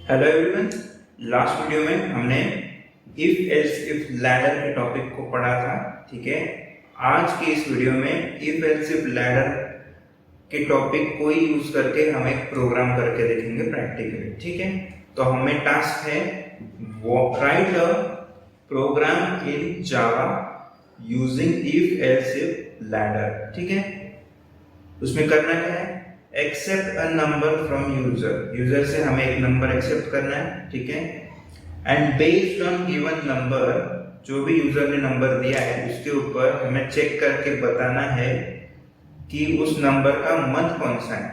Hello everyone. Last video में हमने if else if ladder के टॉपिक को पढ़ा था। ठीक है, आज की इस वीडियो में इफ एल्स इफ लैडर के टॉपिक को ही यूज करके हम एक प्रोग्राम करके देखेंगे प्रैक्टिकली। ठीक है, तो हमें टास्क है write a program in Java using if else if ladder. ठीक है, उसमें करना क्या है, accept a number from user. User से हमें एक नंबर एक्सेप्ट करना है। ठीक है, and based on given number, जो भी यूजर ने नंबर दिया है उसके ऊपर हमें चेक करके बताना है कि उस नंबर का मंथ कौन सा है।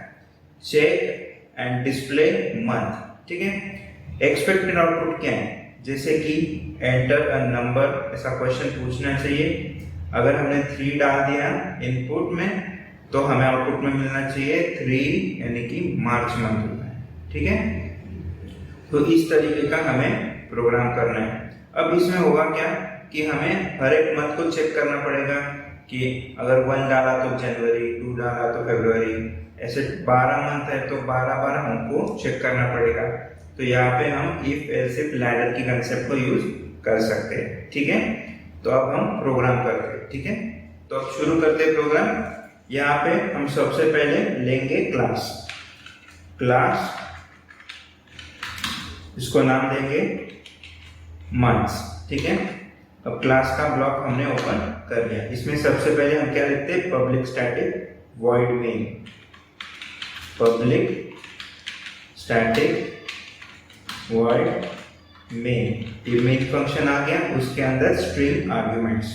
Check and display month. ठीक है, एक्सपेक्टेड आउटपुट क्या है, जैसे कि एंटर अ नंबर, ऐसा क्वेश्चन पूछना चाहिए। अगर हमने 3 डाल दिया इनपुट में तो हमें आउटपुट में मिलना चाहिए 3, यानी कि मार्च मंथ होता है। ठीक है, तो इस तरीके का हमें प्रोग्राम करना है। अब इसमें होगा क्या कि हमें हर एक मंथ को चेक करना पड़ेगा कि अगर 1 डाला तो जनवरी, 2 डाला तो फरवरी, ऐसे 12 मंथ है तो 12 हमको चेक करना पड़ेगा। तो यहाँ पे हम इफ एल्स इफ लैडर की कंसेप्ट को यूज कर सकते हैं। ठीक है, तो अब हम प्रोग्राम करते हैं। ठीक है, तो अब शुरू करते हैं प्रोग्राम। यहाँ पे हम सबसे पहले लेंगे क्लास। इसको नाम देंगे मंथ्स। ठीक है, अब क्लास का ब्लॉक हमने ओपन कर लिया। इसमें सबसे पहले हम क्या लिखते हैं, public static void main. Public static void main, ये मेन फंक्शन आ गया, उसके अंदर स्ट्रिंग आर्ग्यूमेंट्स।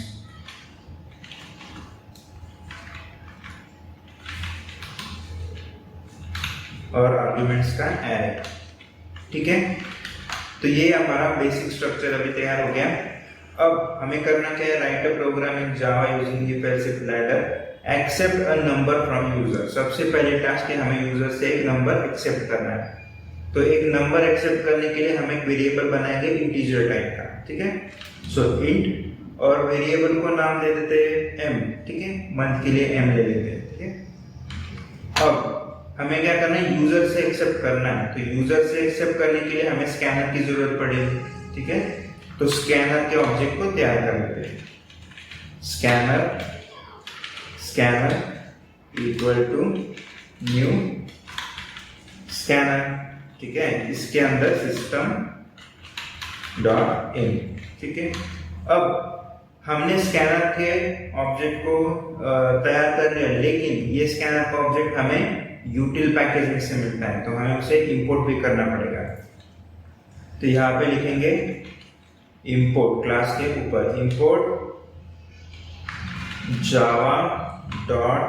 और आर्ग्यूमेंट्स का एरे। ठीक है, तो ये हमारा बेसिक स्ट्रक्चर अभी तैयार हो गया। अब हमें करना क्या है, write a program in Java using if else if ladder, accept a number from user. सबसे पहले टास्क है हमें यूजर से एक नंबर एक्सेप्ट करना है। तो एक नंबर एक्सेप्ट करने के लिए हम एक वेरिएबल बनाएंगे इंटीजर टाइप का। ठीक है, सो इंट, और वेरिएबल को नाम दे देते हैं m। ठीक है, मंथ के लिए m ले लेते हैं। ठीक है, अब हमें क्या करना है, यूजर से एक्सेप्ट करना है। तो यूजर से एक्सेप्ट करने के लिए हमें स्कैनर की जरूरत पड़ेगी। ठीक है, तो स्कैनर के ऑब्जेक्ट को तैयार कर लेते हैं। Scanner equal to new scanner. ठीक है, इसके अंदर सिस्टम डॉट इन। ठीक है, अब हमने स्कैनर के ऑब्जेक्ट को तैयार कर लिया, लेकिन ये स्कैनर का ऑब्जेक्ट हमें यूटिल पैकेज से मिलता है, तो हमें उसे इंपोर्ट भी करना पड़ेगा। तो यहाँ पे लिखेंगे इंपोर्ट, क्लास के ऊपर import Java dot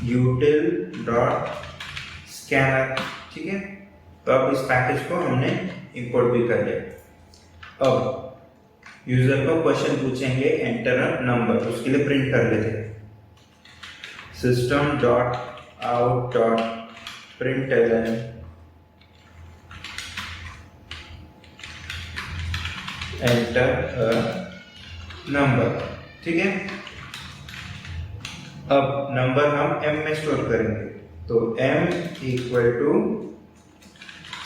यूटिल dot scanner. ठीक है, तो अब इस पैकेज को हमने इंपोर्ट भी कर लिया। अब यूजर को क्वेश्चन पूछेंगे, एंटर अ नंबर, उसके लिए प्रिंट कर लेते हैं system dot out dot println enter a number. ठीक है, अब नंबर हम m में स्टोर करेंगे, तो m equal to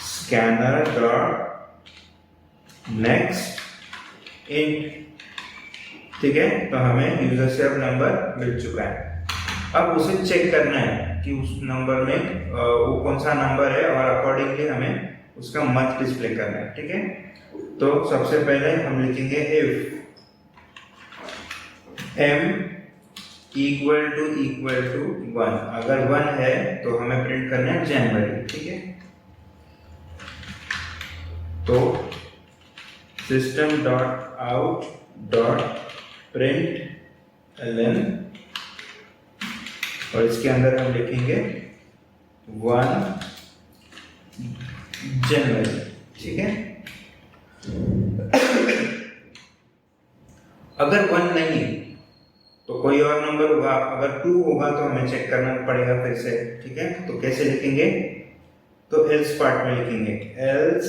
scanner dot next int. ठीक है, तो हमें यूजर से अब नंबर मिल चुका है। अब उसे चेक करना है कि उस नंबर में वो कौन सा नंबर है, और अकॉर्डिंगली हमें उसका मंथ डिस्प्ले करना है। ठीक है, तो सबसे पहले हम लिखेंगे इफ m इक्वल टू 1। अगर 1 है तो हमें प्रिंट करना है जनवरी। ठीक है, तो system dot out dot println एलन, और इसके अंदर हम लिखेंगे 1 जनवरी। ठीक है, अगर 1 नहीं तो कोई और नंबर होगा, अगर 2 होगा तो हमें चेक करना पड़ेगा फिर से। ठीक है, तो कैसे लिखेंगे, तो एल्स पार्ट में लिखेंगे एल्स,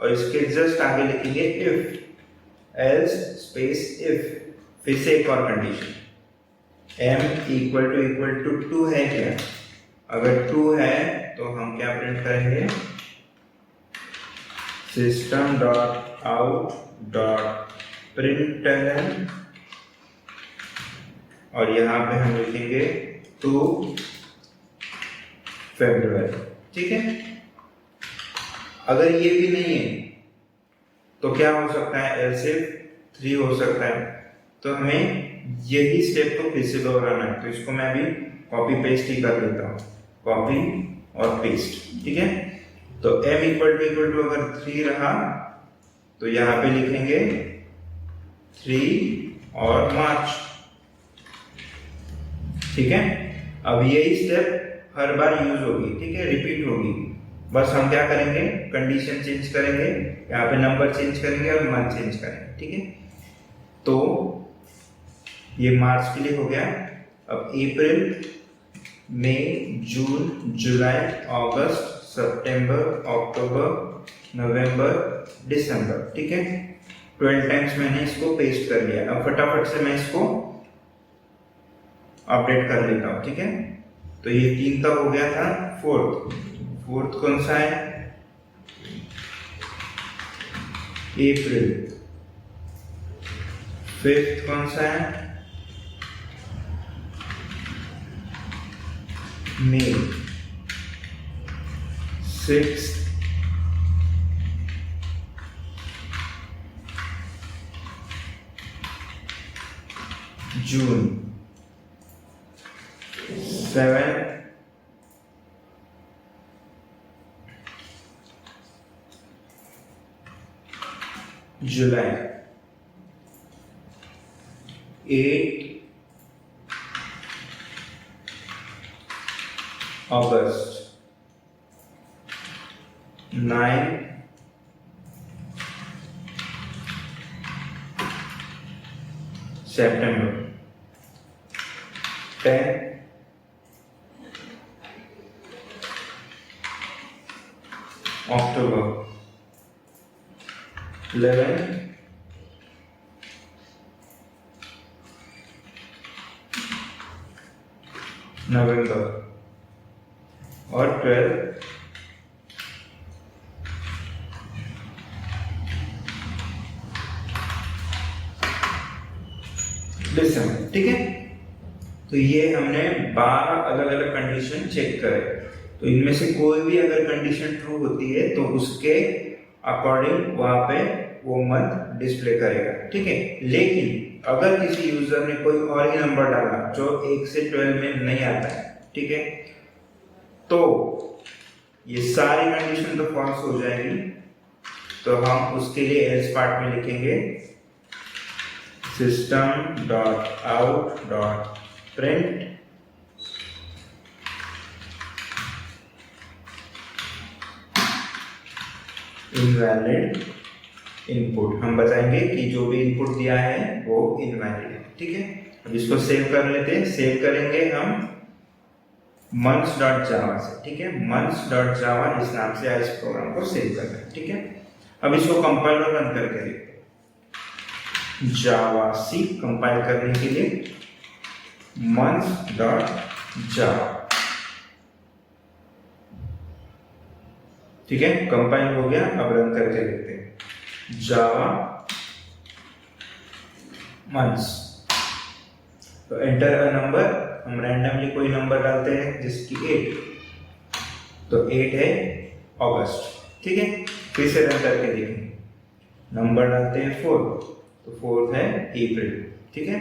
और इसके जस्ट आगे लिखेंगे इफ। एल्स स्पेस इफ, फिर से एक और कंडीशन, m इक्वल टू 2 है क्या। अगर 2 है तो हम क्या प्रिंट करेंगे, system dot out dot println और यहाँ पे हम लिखेंगे टू फेब्रुअरी। ठीक है, अगर ये भी नहीं है तो क्या हो सकता है, एल्स इफ 3 हो सकता है। तो हमें यही स्टेप को फिर से दोहराना है, तो इसको मैं अभी कॉपी पेस्ट ही कर देता हूँ, कॉपी और पेस्ट। ठीक है, तो m इक्वल टू अगर 3 रहा तो यहाँ पे लिखेंगे 3 और मार्च। ठीक है, अब यही स्टेप हर बार यूज होगी। ठीक है, रिपीट होगी। बस हम क्या करेंगे, कंडीशन चेंज करेंगे, यहाँ पे नंबर चेंज करेंगे और मंथ चेंज करेंगे। ठीक है, तो ये मार्च के लिए हो गया। अब अप्रैल, मई, जून, जुलाई, अगस्त, सितंबर, अक्टूबर, नवंबर, दिसंबर। ठीक है, 12 टाइम्स मैंने इसको पेस्ट कर लिया। अब फटाफट से मैं इसको अपडेट कर लेता हूँ। ठीक है, तो ये 3 तक हो गया था। फोर्थ कौन सा है, अप्रैल। 5th कौन सा है, मई। 6th जून। 7th जुलाई। 8 अगस्त। 9 सितंबर। 10 अक्टूबर। 11 नवंबर और 12 दिसंबर। ठीक है, तो ये हमने 12 अलग अलग कंडीशन चेक करे। तो इनमें से कोई भी अगर कंडीशन ट्रू होती है तो उसके अकॉर्डिंग वहां पे वो मंथ डिस्प्ले करेगा। ठीक है, लेकिन अगर किसी यूजर ने कोई और ही नंबर डाला जो 1 से 12 में नहीं आता है, ठीक है, तो ये सारी कंडीशन तो फॉल्स हो जाएगी। तो हम उसके लिए एल्स पार्ट में लिखेंगे system dot out dot print invalid input. हम बताएंगे कि जो भी इनपुट दिया है वो इनवैलिड है। ठीक है, अब इसको सेव कर लेते हैं। सेव करेंगे हम months.java से। ठीक है, months.java इस नाम से इस प्रोग्राम को सेव करना है। ठीक है, अब इसको कंपाइल और रन करके देखते हैं। जावा सी कंपाइल करने के लिए months.java। ठीक है, कंपाइल हो गया। अब रन करके देखते हैं। जावा मंथ्स, तो एंटर अ नंबर। हम रैंडमली कोई नंबर डालते हैं जिसकी 8, तो 8 है अगस्त। ठीक है, फिर से रन करके देखेंगे। नंबर डालते हैं 4, तो 4 है अप्रैल। ठीक है,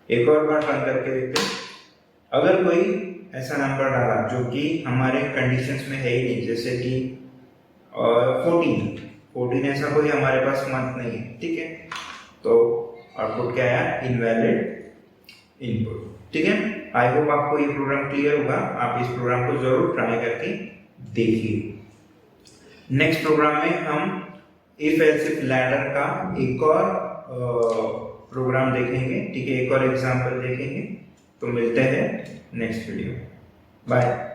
एक और बार रन करके देखते हैं। अगर कोई ऐसा नंबर डाला जो कि हमारे कंडीशंस में है ही नहीं, जैसे कि 14 ऐसा कोई हमारे पास मंथ नहीं है। ठीक है, तो आउटपुट क्या आया, इनवैलिड इनपुट। ठीक है, आई होप आपको ये प्रोग्राम क्लियर होगा। आप इस प्रोग्राम को जरूर ट्राई करके देखिए। नेक्स्ट प्रोग्राम में हम इफ एल्स इफ लैडर का एक और प्रोग्राम देखेंगे। ठीक है, एक और एग्जांपल देखेंगे। तो मिलते हैं नेक्स्ट वीडियो। बाय।